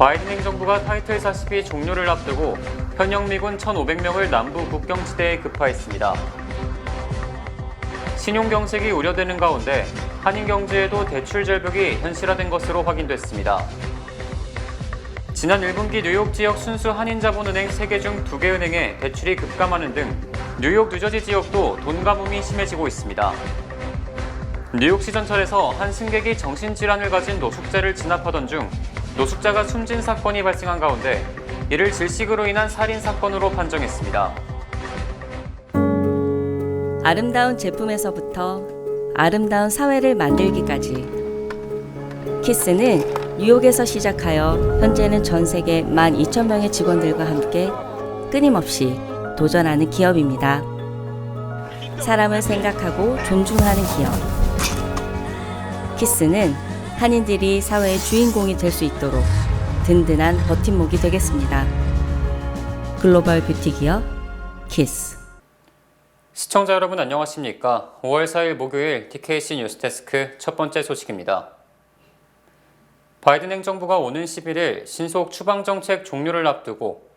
바이든 행정부가 타이틀 40이 종료를 앞두고 현역 미군 1,500명을 남부 국경지대에 급파했습니다. 신용경색이 우려되는 가운데 한인경제에도 대출 절벽이 현실화된 것으로 확인됐습니다. 지난 1분기 뉴욕 지역 순수 한인자본은행 3개 중 2개 은행에 대출이 급감하는 등 뉴욕 뉴저지 지역도 돈 가뭄이 심해지고 있습니다. 뉴욕시 전철에서 한 승객이 정신질환을 가진 노숙자를 진압하던 중 노숙자가 숨진 사건이 발생한 가운데 이를 질식으로 인한 살인 사건으로 판정했습니다. 아름다운 제품에서부터 아름다운 사회를 만들기까지 키스는 뉴욕에서 시작하여 현재는 전 세계 12,000명의 직원들과 함께 끊임없이 도전하는 기업입니다. 사람을 생각하고 존중하는 기업. 키스는 한인들이 사회의 주인공이 될 수 있도록 든든한 버팀목이 되겠습니다. 글로벌 뷰티 기업 키스. 시청자 여러분 안녕하십니까? 5월 4일 목요일 TKC 뉴스데스크 첫 번째 소식입니다. 바이든 행정부가 오는 11일 신속 추방정책 종료를 앞두고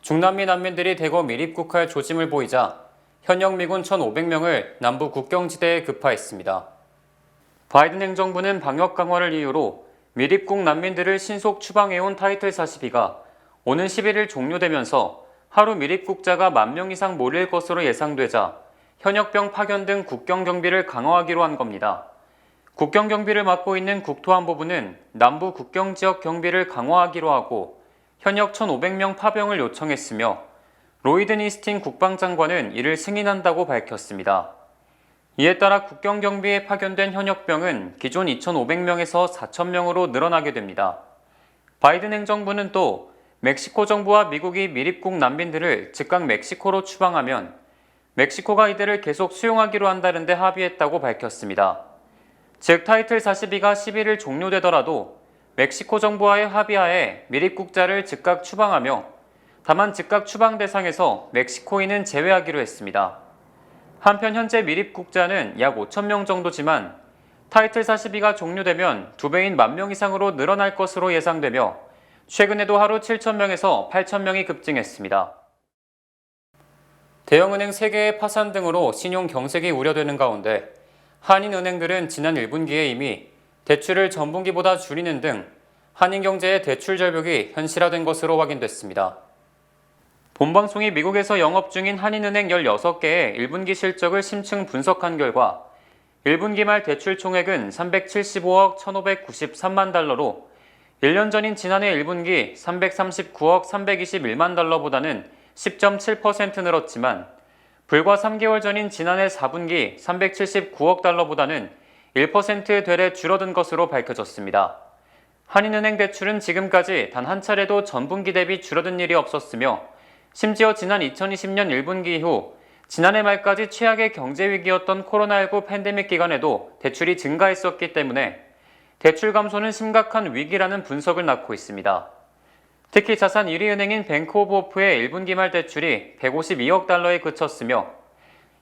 중남미 난민들이 대거 밀입국할 조짐을 보이자 현역 미군 1,500명을 남부 국경지대에 급파했습니다. 바이든 행정부는 방역 강화를 이유로 밀입국 난민들을 신속 추방해온 타이틀 42가 오는 11일 종료되면서 하루 밀입국자가 10,000명 이상 몰릴 것으로 예상되자 현역병 파견 등 국경 경비를 강화하기로 한 겁니다. 국경 경비를 맡고 있는 국토안보부는 남부 국경 지역 경비를 강화하기로 하고 현역 1,500명 파병을 요청했으며 로이든 이스틴 국방장관은 이를 승인한다고 밝혔습니다. 이에 따라 국경 경비에 파견된 현역병은 기존 2,500명에서 4,000명으로 늘어나게 됩니다. 바이든 행정부는 또 멕시코 정부와 미국이 밀입국 난민들을 즉각 멕시코로 추방하면 멕시코가 이들을 계속 수용하기로 한다는 데 합의했다고 밝혔습니다. 즉 타이틀 42가 11일 종료되더라도 멕시코 정부와의 합의하에 밀입국자를 즉각 추방하며 다만 즉각 추방 대상에서 멕시코인은 제외하기로 했습니다. 한편 현재 밀입국자는 약 5,000명 정도지만 타이틀 42가 종료되면 2배인 10,000명 이상으로 늘어날 것으로 예상되며 최근에도 하루 7,000명에서 8,000명이 급증했습니다. 대형은행 3개의 파산 등으로 신용 경색이 우려되는 가운데 한인은행들은 지난 1분기에 이미 대출을 전분기보다 줄이는 등 한인경제의 대출 절벽이 현실화된 것으로 확인됐습니다. 본방송이 미국에서 영업 중인 한인은행 16개의 1분기 실적을 심층 분석한 결과 1분기 말 대출 총액은 375억 1,593만 달러로 1년 전인 지난해 1분기 339억 321만 달러보다는 10.7% 늘었지만 불과 3개월 전인 지난해 4분기 379억 달러보다는 1% 되레 줄어든 것으로 밝혀졌습니다. 한인은행 대출은 지금까지 단 한 차례도 전분기 대비 줄어든 일이 없었으며 심지어 지난 2020년 1분기 이후 지난해 말까지 최악의 경제 위기였던 코로나19 팬데믹 기간에도 대출이 증가했었기 때문에 대출 감소는 심각한 위기라는 분석을 낳고 있습니다. 특히 자산 1위 은행인 뱅크 오브 호프의 1분기 말 대출이 152억 달러에 그쳤으며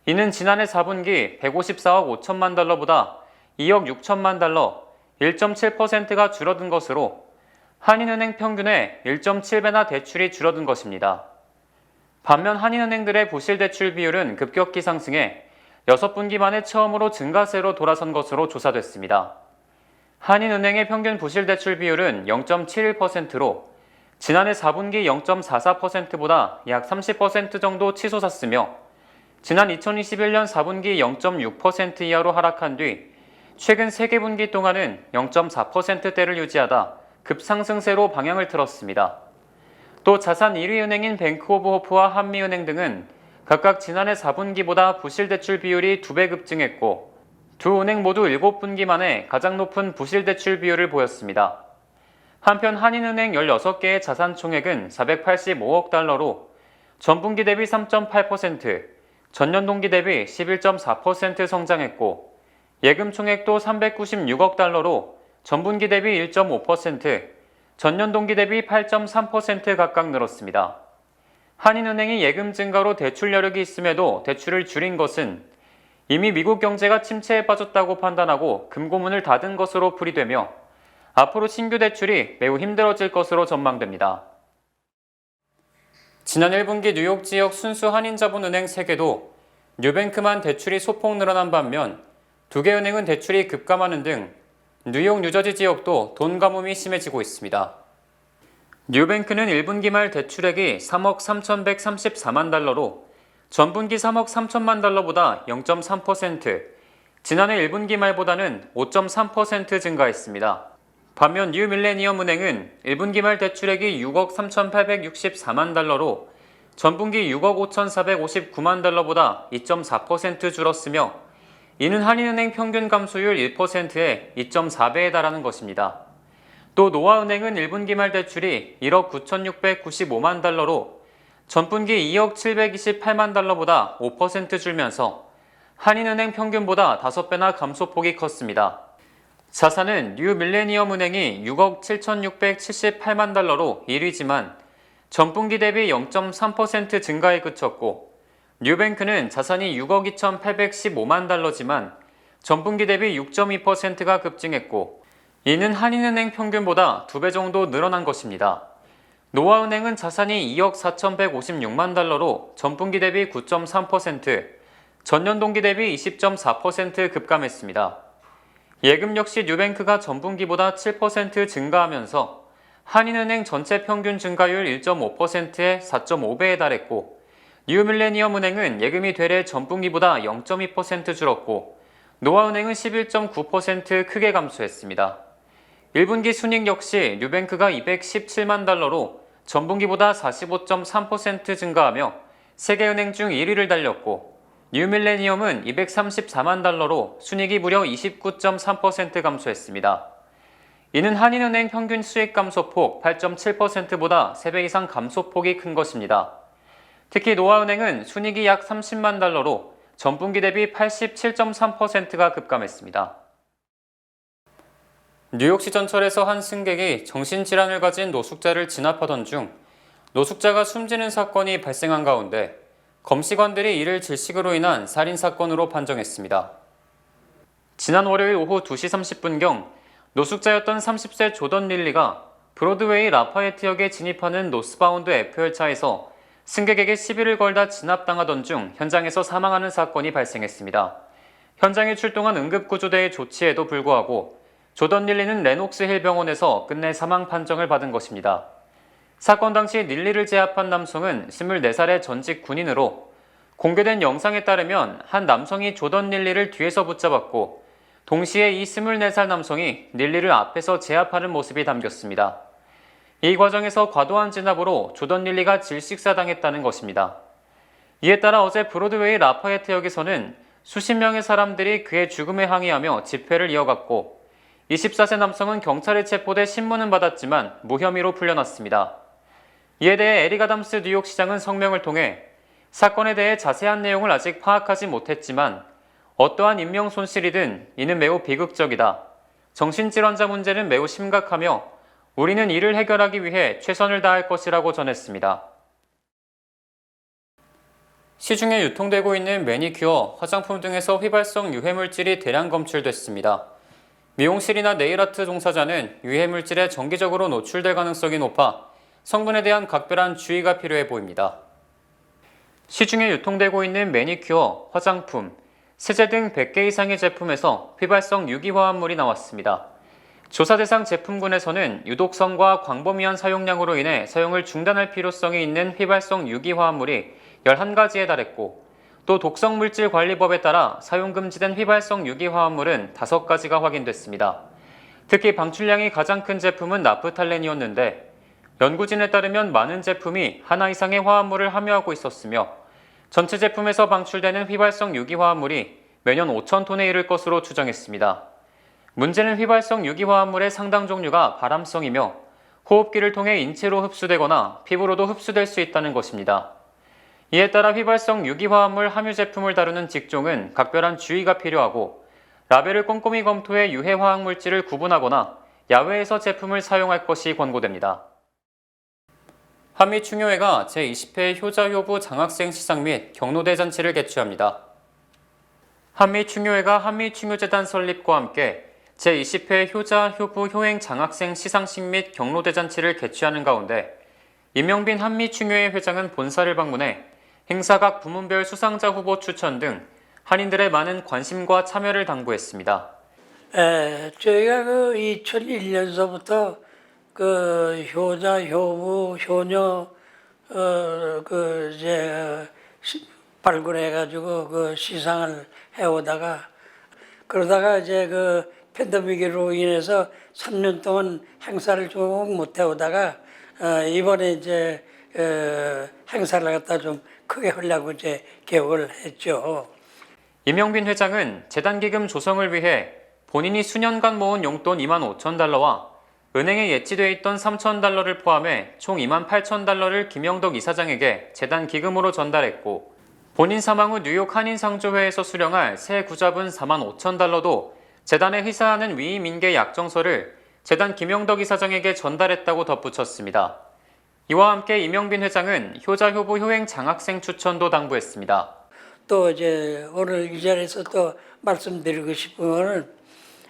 이는 지난해 4분기 154억 5천만 달러보다 2억 6천만 달러, 1.7%가 줄어든 것으로 한인은행 평균의 1.7배나 대출이 줄어든 것입니다. 반면 한인은행들의 부실대출 비율은 급격히 상승해 6분기 만에 처음으로 증가세로 돌아선 것으로 조사됐습니다. 한인은행의 평균 부실대출 비율은 0.71%로 지난해 4분기 0.44%보다 약 30% 정도 치솟았으며 지난 2021년 4분기 0.6% 이하로 하락한 뒤 최근 3개 분기 동안은 0.4%대를 유지하다 급상승세로 방향을 틀었습니다. 또 자산 1위 은행인 뱅크 오브 호프와 한미은행 등은 각각 지난해 4분기보다 부실대출 비율이 2배 급증했고 두 은행 모두 7분기 만에 가장 높은 부실대출 비율을 보였습니다. 한편 한인은행 16개의 자산 총액은 485억 달러로 전분기 대비 3.8%, 전년 동기 대비 11.4% 성장했고 예금 총액도 396억 달러로 전분기 대비 1.5%, 전년 동기 대비 8.3% 각각 늘었습니다. 한인은행이 예금 증가로 대출 여력이 있음에도 대출을 줄인 것은 이미 미국 경제가 침체에 빠졌다고 판단하고 금고문을 닫은 것으로 풀이되며 앞으로 신규 대출이 매우 힘들어질 것으로 전망됩니다. 지난 1분기 뉴욕 지역 순수 한인자본은행 3개도 뉴뱅크만 대출이 소폭 늘어난 반면 2개 은행은 대출이 급감하는 등 뉴욕, 뉴저지 지역도 돈 가뭄이 심해지고 있습니다. 뉴뱅크는 1분기 말 대출액이 3억 3,134만 달러로 전분기 3억 3천만 달러보다 0.3%, 지난해 1분기 말보다는 5.3% 증가했습니다. 반면 뉴밀레니엄 은행은 1분기 말 대출액이 6억 3,864만 달러로 전분기 6억 5,459만 달러보다 2.4% 줄었으며 이는 한인은행 평균 감소율 1%의 2.4배에 달하는 것입니다. 또 노아은행은 1분기 말 대출이 1억 9,695만 달러로 전분기 2억 728만 달러보다 5% 줄면서 한인은행 평균보다 5배나 감소폭이 컸습니다. 자산은 뉴밀레니엄 은행이 6억 7,678만 달러로 1위지만 전분기 대비 0.3% 증가에 그쳤고 뉴뱅크는 자산이 6억 2,815만 달러지만 전분기 대비 6.2%가 급증했고 이는 한인은행 평균보다 2배 정도 늘어난 것입니다. 노아은행은 자산이 2억 4,156만 달러로 전분기 대비 9.3%, 전년 동기 대비 20.4% 급감했습니다. 예금 역시 뉴뱅크가 전분기보다 7% 증가하면서 한인은행 전체 평균 증가율 1.5%의 4.5배에 달했고 뉴밀레니엄 은행은 예금이 되레 전분기보다 0.2% 줄었고 노아은행은 11.9% 크게 감소했습니다. 1분기 순이익 역시 뉴뱅크가 217만 달러로 전분기보다 45.3% 증가하며 세계 은행 중 1위를 달렸고 뉴밀레니엄은 234만 달러로 순이익이 무려 29.3% 감소했습니다. 이는 한인은행 평균 수익 감소폭 8.7%보다 3배 이상 감소폭이 큰 것입니다. 특히 노아은행은 순이익이 약 30만 달러로 전분기 대비 87.3%가 급감했습니다. 뉴욕시 전철에서 한 승객이 정신질환을 가진 노숙자를 진압하던 중 노숙자가 숨지는 사건이 발생한 가운데 검시관들이 이를 질식으로 인한 살인사건으로 판정했습니다. 지난 월요일 오후 2시 30분경 노숙자였던 30세 조던 릴리가 브로드웨이 라파예트역에 진입하는 노스바운드 F열차에서 승객에게 시비를 걸다 진압당하던 중 현장에서 사망하는 사건이 발생했습니다. 현장에 출동한 응급구조대의 조치에도 불구하고 조던 릴리는 레녹스 힐 병원에서 끝내 사망 판정을 받은 것입니다. 사건 당시 릴리를 제압한 남성은 24살의 전직 군인으로 공개된 영상에 따르면 한 남성이 조던 릴리를 뒤에서 붙잡았고 동시에 이 24살 남성이 릴리를 앞에서 제압하는 모습이 담겼습니다. 이 과정에서 과도한 진압으로 조던 릴리가 질식사당했다는 것입니다. 이에 따라 어제 브로드웨이 라파예트역에서는 수십 명의 사람들이 그의 죽음에 항의하며 집회를 이어갔고 24세 남성은 경찰에 체포돼 신문은 받았지만 무혐의로 풀려났습니다. 이에 대해 에릭 아담스 뉴욕시장은 성명을 통해 사건에 대해 자세한 내용을 아직 파악하지 못했지만 어떠한 인명 손실이든 이는 매우 비극적이다. 정신질환자 문제는 매우 심각하며 우리는 이를 해결하기 위해 최선을 다할 것이라고 전했습니다. 시중에 유통되고 있는 매니큐어, 화장품 등에서 휘발성 유해물질이 대량 검출됐습니다. 미용실이나 네일아트 종사자는 유해물질에 정기적으로 노출될 가능성이 높아 성분에 대한 각별한 주의가 필요해 보입니다. 시중에 유통되고 있는 매니큐어, 화장품, 세제 등 100개 이상의 제품에서 휘발성 유기화합물이 나왔습니다. 조사 대상 제품군에서는 유독성과 광범위한 사용량으로 인해 사용을 중단할 필요성이 있는 휘발성 유기화합물이 11가지에 달했고 또 독성물질관리법에 따라 사용금지된 휘발성 유기화합물은 5가지가 확인됐습니다. 특히 방출량이 가장 큰 제품은 나프탈렌이었는데 연구진에 따르면 많은 제품이 하나 이상의 화합물을 함유하고 있었으며 전체 제품에서 방출되는 휘발성 유기화합물이 매년 5,000톤에 이를 것으로 추정했습니다. 문제는 휘발성 유기화합물의 상당 종류가 발암성이며 호흡기를 통해 인체로 흡수되거나 피부로도 흡수될 수 있다는 것입니다. 이에 따라 휘발성 유기화합물 함유 제품을 다루는 직종은 각별한 주의가 필요하고 라벨을 꼼꼼히 검토해 유해 화학물질을 구분하거나 야외에서 제품을 사용할 것이 권고됩니다. 한미충효회가 제20회 효자효부 장학생 시상 및 경로대잔치를 개최합니다. 한미충효회가 한미충효재단 설립과 함께 제20회 효자, 효부, 효행 장학생 시상식 및 경로대잔치를 개최하는 가운데 임영빈 한미충효회 회장은 본사를 방문해 행사 각 부문별 수상자 후보 추천 등 한인들의 많은 관심과 참여를 당부했습니다. 저희가 그 2001년서부터 그 효자, 효부, 효녀 발굴해가지고 그 시상을 해오다가 그러다가 이제 그 팬데믹으로 인해서 3년 동안 행사를 쭉 못 해오다가 이번에 이제 행사를 갖다 좀 크게 하려고 이제 계획을 했죠. 임영빈 회장은 재단 기금 조성을 위해 본인이 수년간 모은 용돈 2만 5천 달러와 은행에 예치돼 있던 3천 달러를 포함해 총 2만 8천 달러를 김영덕 이사장에게 재단 기금으로 전달했고 본인 사망 후 뉴욕 한인상조회에서 수령할 새 구자분 4만 5천 달러도 재단에 회사하는 위임 인계 약정서를 재단 김영덕 이사장에게 전달했다고 덧붙였습니다. 이와 함께 임영빈 회장은 효자, 효부, 효행 장학생 추천도 당부했습니다. 또 이제 오늘 이 자리에서 또 말씀드리고 싶은 거는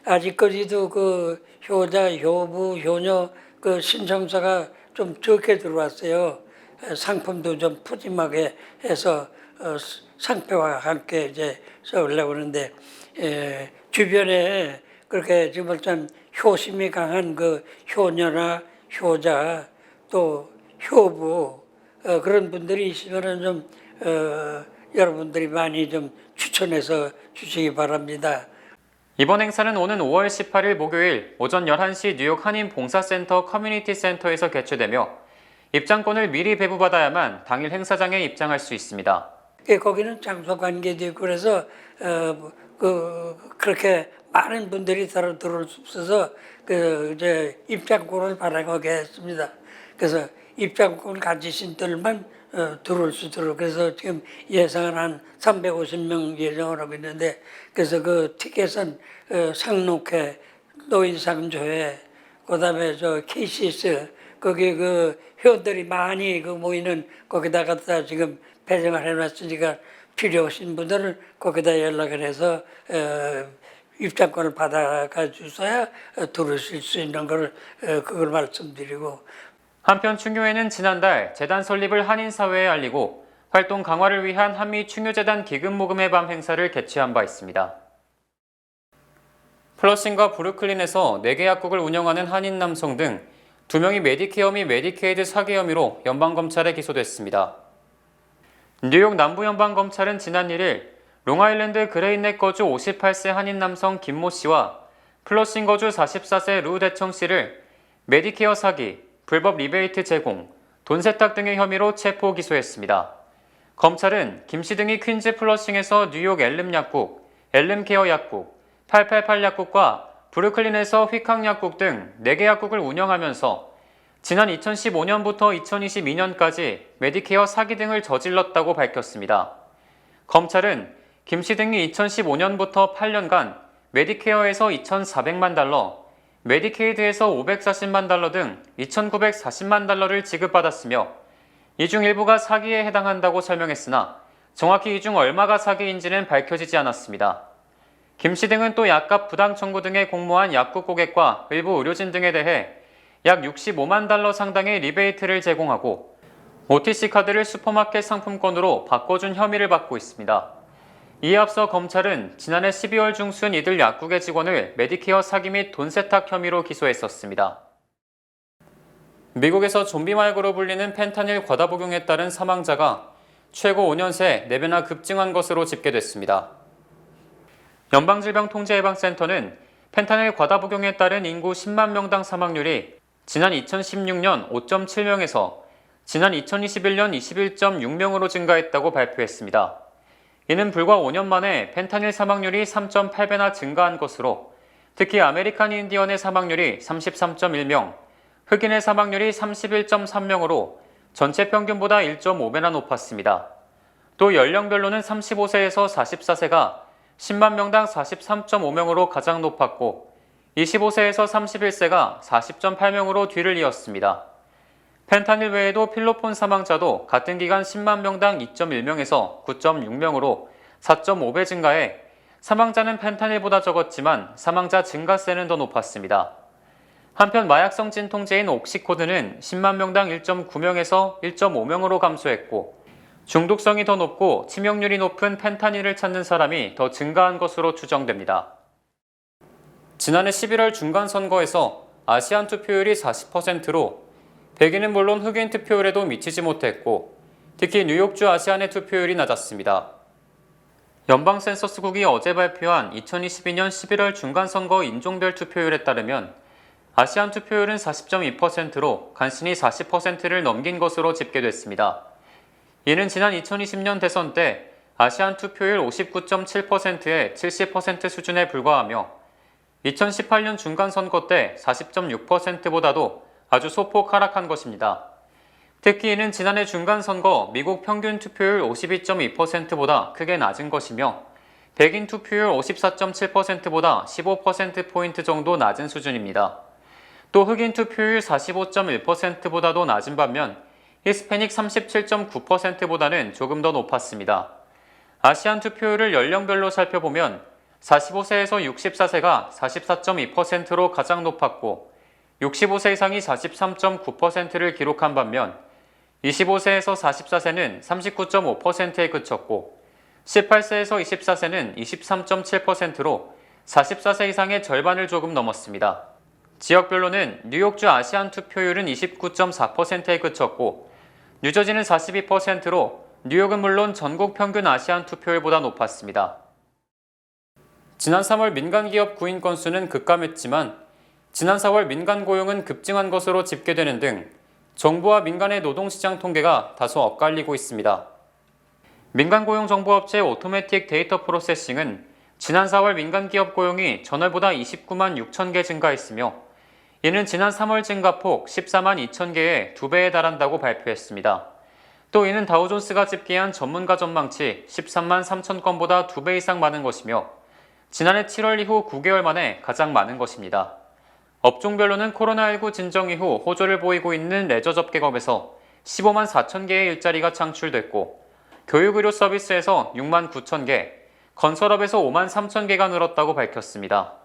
아직까지도 그 효자, 효부, 효녀 그 신청서가 좀 적게 들어왔어요. 상품도 좀 푸짐하게 해서 상표와 함께 이제 써오려고 하는데 주변에 그렇게 정말 좀 효심이 강한 그 효녀나 효자 또 효부 그런 분들이 있으면은 좀 여러분들이 많이 좀 추천해서 주시기 바랍니다. 이번 행사는 오는 5월 18일 목요일 오전 11시 뉴욕 한인봉사센터 커뮤니티 센터에서 개최되며 입장권을 미리 배부받아야만 당일 행사장에 입장할 수 있습니다. 거기는 장소 관계도 있고 그래서 그렇게 많은 분들이 들어올 수 없어서 이제 입장권을 발행하게 했습니다. 그래서 입장권 가지신 분들만 들어올 수 있도록 그래서 지금 예상은 한 350명 예정을 하고 있는데 그래서 그 티켓은 상록회, 노인상조회, 그다음에 저 KCS 거기 그 회원들이 많이 그 모이는 거기다가 다 지금 배정을 해놨으니까 필요하신 분들은 거기다 연락을 해서 입장권을 받아가 주셔야 들어오실 수 있는 걸 그걸 말씀드리고. 한편 충효회는 지난달 재단 설립을 한인사회에 알리고 활동 강화를 위한 한미충효재단 기금모금의 밤 행사를 개최한 바 있습니다. 플러싱과 브루클린에서 4개 약국을 운영하는 한인 남성 등 2명이 메디케어 및 메디케이드 사기 혐의로 연방검찰에 기소됐습니다. 뉴욕 남부연방검찰은 지난 1일 롱아일랜드 그레인넥 거주 58세 한인 남성 김모 씨와 플러싱 거주 44세 루 대청 씨를 메디케어 사기, 불법 리베이트 제공, 돈 세탁 등의 혐의로 체포 기소했습니다. 검찰은 김 씨 등이 퀸즈 플러싱에서 뉴욕 엘름 약국, 엘름 케어 약국, 888 약국과 브루클린에서 휘캉 약국 등 4개 약국을 운영하면서 지난 2015년부터 2022년까지 메디케어 사기 등을 저질렀다고 밝혔습니다. 검찰은 김 씨 등이 2015년부터 8년간 메디케어에서 2,400만 달러, 메디케이드에서 540만 달러 등 2,940만 달러를 지급받았으며 이 중 일부가 사기에 해당한다고 설명했으나 정확히 이 중 얼마가 사기인지는 밝혀지지 않았습니다. 김 씨 등은 또 약값 부당 청구 등에 공모한 약국 고객과 일부 의료진 등에 대해 약 65만 달러 상당의 리베이트를 제공하고 OTC 카드를 슈퍼마켓 상품권으로 바꿔준 혐의를 받고 있습니다. 이에 앞서 검찰은 지난해 12월 중순 이들 약국의 직원을 메디케어 사기 및 돈 세탁 혐의로 기소했었습니다. 미국에서 좀비말고로 불리는 펜타닐 과다 복용에 따른 사망자가 최고 5년 새 4배나 급증한 것으로 집계됐습니다. 연방질병통제예방센터는 펜타닐 과다 복용에 따른 인구 10만 명당 사망률이 지난 2016년 5.7명에서 지난 2021년 21.6명으로 증가했다고 발표했습니다. 이는 불과 5년 만에 펜타닐 사망률이 3.8배나 증가한 것으로 특히 아메리칸 인디언의 사망률이 33.1명, 흑인의 사망률이 31.3명으로 전체 평균보다 1.5배나 높았습니다. 또 연령별로는 35세에서 44세가 10만 명당 43.5명으로 가장 높았고 25세에서 31세가 40.8명으로 뒤를 이었습니다. 펜타닐 외에도 필로폰 사망자도 같은 기간 10만 명당 2.1명에서 9.6명으로 4.5배 증가해 사망자는 펜타닐보다 적었지만 사망자 증가세는 더 높았습니다. 한편 마약성 진통제인 옥시코드는 10만 명당 1.9명에서 1.5명으로 감소했고 중독성이 더 높고 치명률이 높은 펜타닐을 찾는 사람이 더 증가한 것으로 추정됩니다. 지난해 11월 중간선거에서 아시안 투표율이 40%로 백인은 물론 흑인 투표율에도 미치지 못했고 특히 뉴욕주 아시안의 투표율이 낮았습니다. 연방센서스국이 어제 발표한 2022년 11월 중간선거 인종별 투표율에 따르면 아시안 투표율은 40.2%로 간신히 40%를 넘긴 것으로 집계됐습니다. 이는 지난 2020년 대선 때 아시안 투표율 59.7%의 70% 수준에 불과하며 2018년 중간선거 때 40.6%보다도 아주 소폭 하락한 것입니다. 특히 이는 지난해 중간선거 미국 평균 투표율 52.2%보다 크게 낮은 것이며 백인 투표율 54.7%보다 15%포인트 정도 낮은 수준입니다. 또 흑인 투표율 45.1%보다도 낮은 반면 히스패닉 37.9%보다는 조금 더 높았습니다. 아시안 투표율을 연령별로 살펴보면 45세에서 64세가 44.2%로 가장 높았고 65세 이상이 43.9%를 기록한 반면 25세에서 44세는 39.5%에 그쳤고 18세에서 24세는 23.7%로 44세 이상의 절반을 조금 넘었습니다. 지역별로는 뉴욕주 아시안 투표율은 29.4%에 그쳤고 뉴저지는 42%로 뉴욕은 물론 전국 평균 아시안 투표율보다 높았습니다. 지난 3월 민간기업 구인 건수는 급감했지만 지난 4월 민간 고용은 급증한 것으로 집계되는 등 정부와 민간의 노동시장 통계가 다소 엇갈리고 있습니다. 민간고용정보업체 오토매틱 데이터 프로세싱은 지난 4월 민간기업 고용이 전월보다 29만 6천 개 증가했으며 이는 지난 3월 증가폭 14만 2천 개의 2배에 달한다고 발표했습니다. 또 이는 다우존스가 집계한 전문가 전망치 13만 3천 건보다 2배 이상 많은 것이며 지난해 7월 이후 9개월 만에 가장 많은 것입니다. 업종별로는 코로나19 진정 이후 호조를 보이고 있는 레저 접객업에서 15만 4천 개의 일자리가 창출됐고 교육의료 서비스에서 6만 9천 개, 건설업에서 5만 3천 개가 늘었다고 밝혔습니다.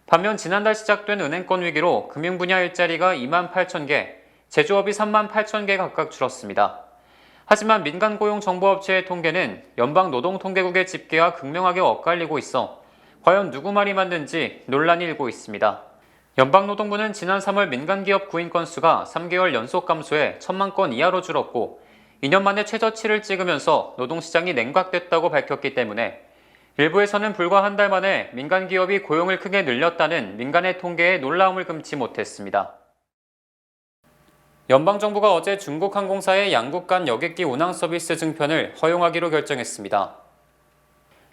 반면 지난달 시작된 은행권 위기로 금융 분야 일자리가 2만 8천 개, 제조업이 3만 8천 개 각각 줄었습니다. 하지만 민간고용정보업체의 통계는 연방노동통계국의 집계와 극명하게 엇갈리고 있어 과연 누구 말이 맞는지 논란이 일고 있습니다. 연방노동부는 지난 3월 민간기업 구인 건수가 3개월 연속 감소해 1,000만 건 이하로 줄었고 2년 만에 최저치를 찍으면서 노동시장이 냉각됐다고 밝혔기 때문에 일부에서는 불과 한 달 만에 민간기업이 고용을 크게 늘렸다는 민간의 통계에 놀라움을 금치 못했습니다. 연방정부가 어제 중국항공사의 양국 간 여객기 운항 서비스 증편을 허용하기로 결정했습니다.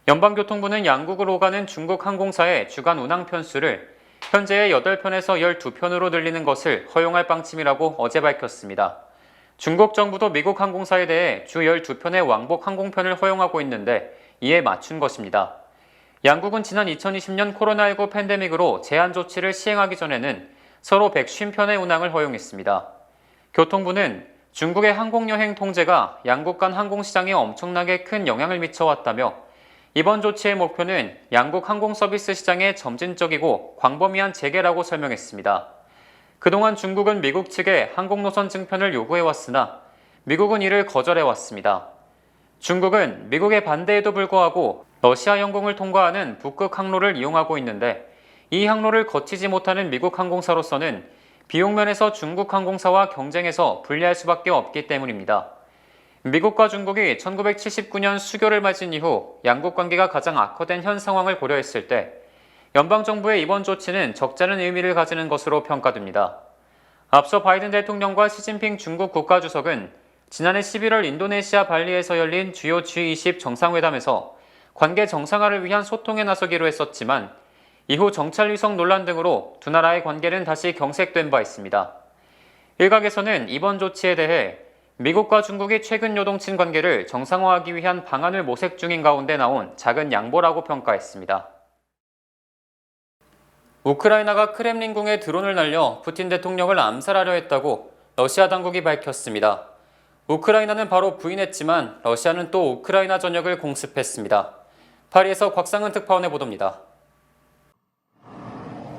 연방교통부는 양국으로 가는 중국 항공사의 주간 운항 편수를 현재의 8편에서 12편으로 늘리는 것을 허용할 방침이라고 어제 밝혔습니다. 중국 정부도 미국 항공사에 대해 주 12편의 왕복 항공편을 허용하고 있는데 이에 맞춘 것입니다. 양국은 지난 2020년 코로나19 팬데믹으로 제한 조치를 시행하기 전에는 서로 150편의 운항을 허용했습니다. 교통부는 중국의 항공여행 통제가 양국 간 항공시장에 엄청나게 큰 영향을 미쳐왔다며 이번 조치의 목표는 양국 항공서비스 시장의 점진적이고 광범위한 재개라고 설명했습니다. 그동안 중국은 미국 측에 항공노선 증편을 요구해왔으나 미국은 이를 거절해왔습니다. 중국은 미국의 반대에도 불구하고 러시아 영공을 통과하는 북극 항로를 이용하고 있는데 이 항로를 거치지 못하는 미국 항공사로서는 비용면에서 중국 항공사와 경쟁해서 불리할 수밖에 없기 때문입니다. 미국과 중국이 1979년 수교를 맺은 이후 양국 관계가 가장 악화된 현 상황을 고려했을 때 연방정부의 이번 조치는 적잖은 의미를 가지는 것으로 평가됩니다. 앞서 바이든 대통령과 시진핑 중국 국가주석은 지난해 11월 인도네시아 발리에서 열린 주요 G20 정상회담에서 관계 정상화를 위한 소통에 나서기로 했었지만 이후 정찰 위성 논란 등으로 두 나라의 관계는 다시 경색된 바 있습니다. 일각에서는 이번 조치에 대해 미국과 중국이 최근 요동친 관계를 정상화하기 위한 방안을 모색 중인 가운데 나온 작은 양보라고 평가했습니다. 우크라이나가 크렘린궁에 드론을 날려 푸틴 대통령을 암살하려 했다고 러시아 당국이 밝혔습니다. 우크라이나는 바로 부인했지만 러시아는 또 우크라이나 전역을 공습했습니다. 파리에서 곽상은 특파원의 보도입니다.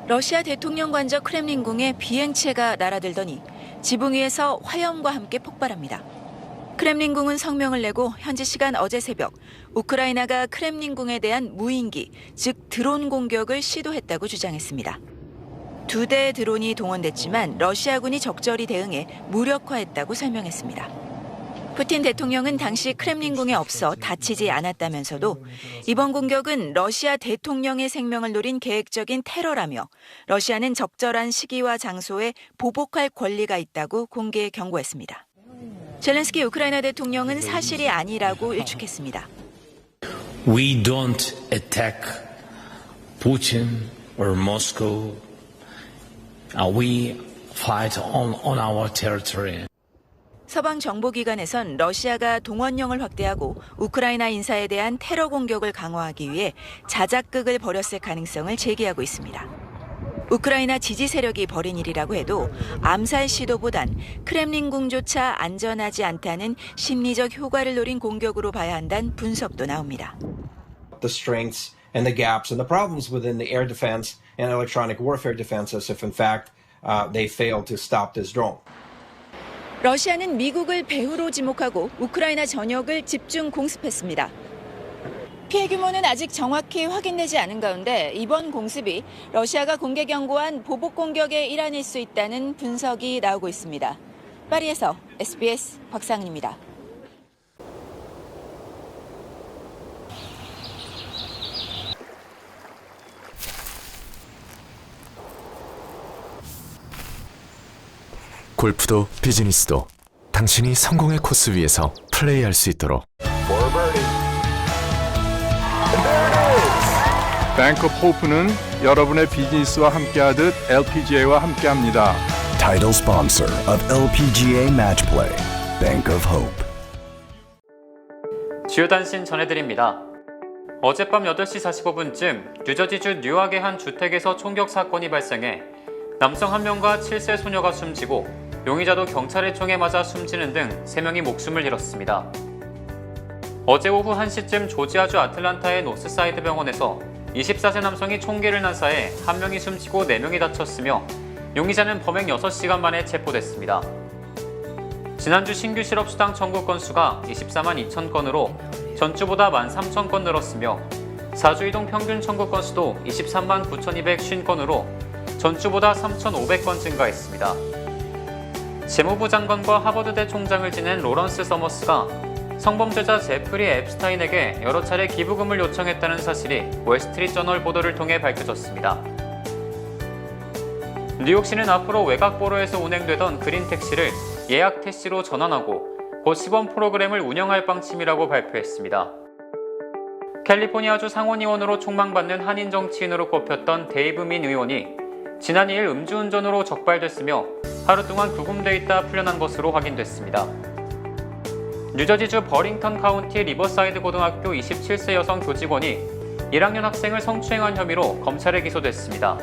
러시아 대통령 관저 크렘린궁에 비행체가 날아들더니 지붕 위에서 화염과 함께 폭발합니다. 크렘린궁은 성명을 내고 현지 시간 어제 새벽 우크라이나가 크렘린궁에 대한 무인기, 즉 드론 공격을 시도했다고 주장했습니다. 2대의 드론이 동원됐지만 러시아군이 적절히 대응해 무력화했다고 설명했습니다. 푸틴 대통령은 당시 크렘린궁에 없어 다치지 않았다면서도 이번 공격은 러시아 대통령의 생명을 노린 계획적인 테러라며 러시아는 적절한 시기와 장소에 보복할 권리가 있다고 공개 경고했습니다. 젤렌스키 우크라이나 대통령은 사실이 아니라고 일축했습니다. We don't attack Putin or Moscow. We fight on our territory. 서방 정보기관에선 러시아가 동원령을 확대하고 우크라이나 인사에 대한 테러 공격을 강화하기 위해 자작극을 벌였을 가능성을 제기하고 있습니다. 우크라이나 지지 세력이 벌인 일이라고 해도 암살 시도보단 크렘린궁조차 안전하지 않다는 심리적 효과를 노린 공격으로 봐야 한다는 분석도 나옵니다. The strengths and the gaps and the problems within the air defense and electronic warfare defenses if in fact they fail to stop this drone. 러시아는 미국을 배후로 지목하고 우크라이나 전역을 집중 공습했습니다. 피해 규모는 아직 정확히 확인되지 않은 가운데 이번 공습이 러시아가 공개 경고한 보복 공격의 일환일 수 있다는 분석이 나오고 있습니다. 파리에서 SBS 곽상은입니다. 골프도 비즈니스도 당신이 성공의 코스 위에서 플레이할 수 있도록 뱅크 오브 호프는 여러분의 비즈니스와 함께하듯 LPGA와 함께합니다. Title sponsor of LPGA Match Play, Bank of Hope. 주요 단신 전해드립니다. 어젯밤 8시 45분쯤 뉴저지주 뉴악의 한 주택에서 총격 사건이 발생해 남성 1명과 7세 소녀가 숨지고 용의자도 경찰의 총에 맞아 숨지는 등 3명이 목숨을 잃었습니다. 어제 오후 1시쯤 조지아주 아틀란타의 노스사이드 병원에서 24세 남성이 총기를 난사해 1명이 숨지고 4명이 다쳤으며 용의자는 범행 6시간 만에 체포됐습니다. 지난주 신규 실업수당 청구 건수가 24만 2천 건으로 전주보다 13,000건 늘었으며 4주 이동 평균 청구 건수도 23만 9,250건으로 전주보다 3,500건 증가했습니다. 재무부 장관과 하버드대 총장을 지낸 로런스 서머스가 성범죄자 제프리 앱스타인에게 여러 차례 기부금을 요청했다는 사실이 월스트리트저널 보도를 통해 밝혀졌습니다. 뉴욕시는 앞으로 외곽보로에서 운행되던 그린 택시를 예약 택시로 전환하고 곧 시범 프로그램을 운영할 방침이라고 발표했습니다. 캘리포니아주 상원의원으로 촉망받는 한인 정치인으로 꼽혔던 데이브 민 의원이 지난 2일 음주운전으로 적발됐으며 하루 동안 구금돼 있다 풀려난 것으로 확인됐습니다. 뉴저지주 버링턴 카운티 리버사이드 고등학교 27세 여성 교직원이 1학년 학생을 성추행한 혐의로 검찰에 기소됐습니다.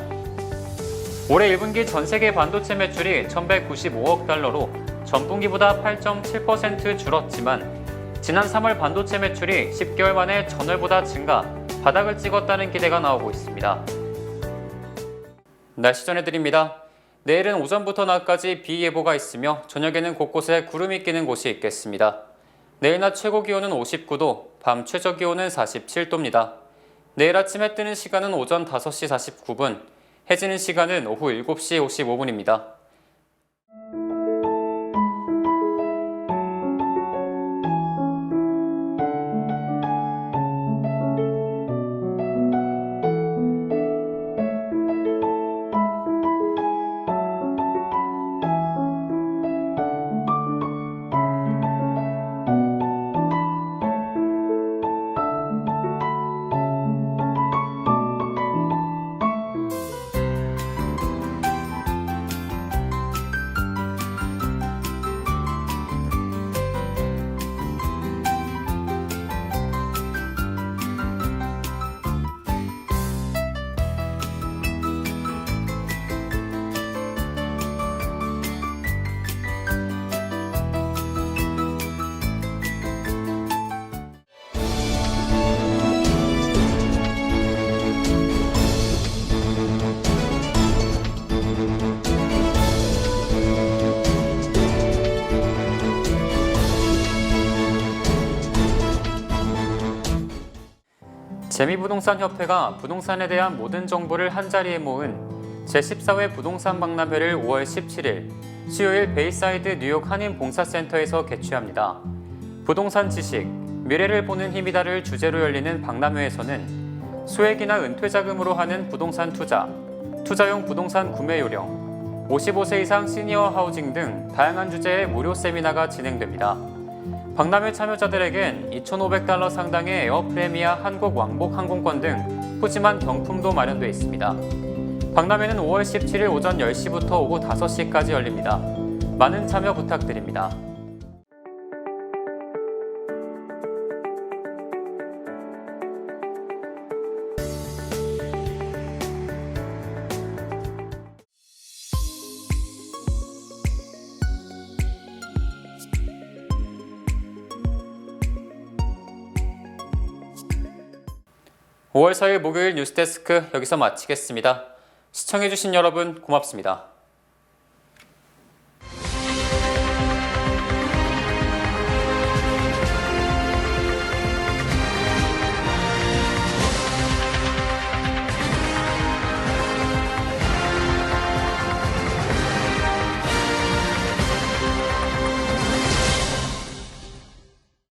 올해 1분기 전 세계 반도체 매출이 1,195억 달러로 전분기보다 8.7% 줄었지만 지난 3월 반도체 매출이 10개월 만에 전월보다 증가, 바닥을 찍었다는 기대가 나오고 있습니다. 날씨 전해드립니다. 내일은 오전부터 낮까지 비 예보가 있으며 저녁에는 곳곳에 구름이 끼는 곳이 있겠습니다. 내일 낮 최고 기온은 59도, 밤 최저 기온은 47도입니다. 내일 아침 해 뜨는 시간은 오전 5시 49분, 해 지는 시간은 오후 7시 55분입니다. 재미부동산협회가 부동산에 대한 모든 정보를 한자리에 모은 제14회 부동산 박람회를 5월 17일 수요일 베이사이드 뉴욕 한인봉사센터에서 개최합니다. 부동산 지식, 미래를 보는 힘이다를 주제로 열리는 박람회에서는 소액이나 은퇴자금으로 하는 부동산 투자, 투자용 부동산 구매 요령, 55세 이상 시니어 하우징 등 다양한 주제의 무료 세미나가 진행됩니다. 박람회 참여자들에겐 $2,500 상당의 에어프레미아 한국 왕복 항공권 등 푸짐한 경품도 마련되어 있습니다. 박람회는 5월 17일 오전 10시부터 오후 5시까지 열립니다. 많은 참여 부탁드립니다. (5월 4일) 목요일 뉴스데스크 여기서 마치겠습니다. 시청해주신 여러분 고맙습니다.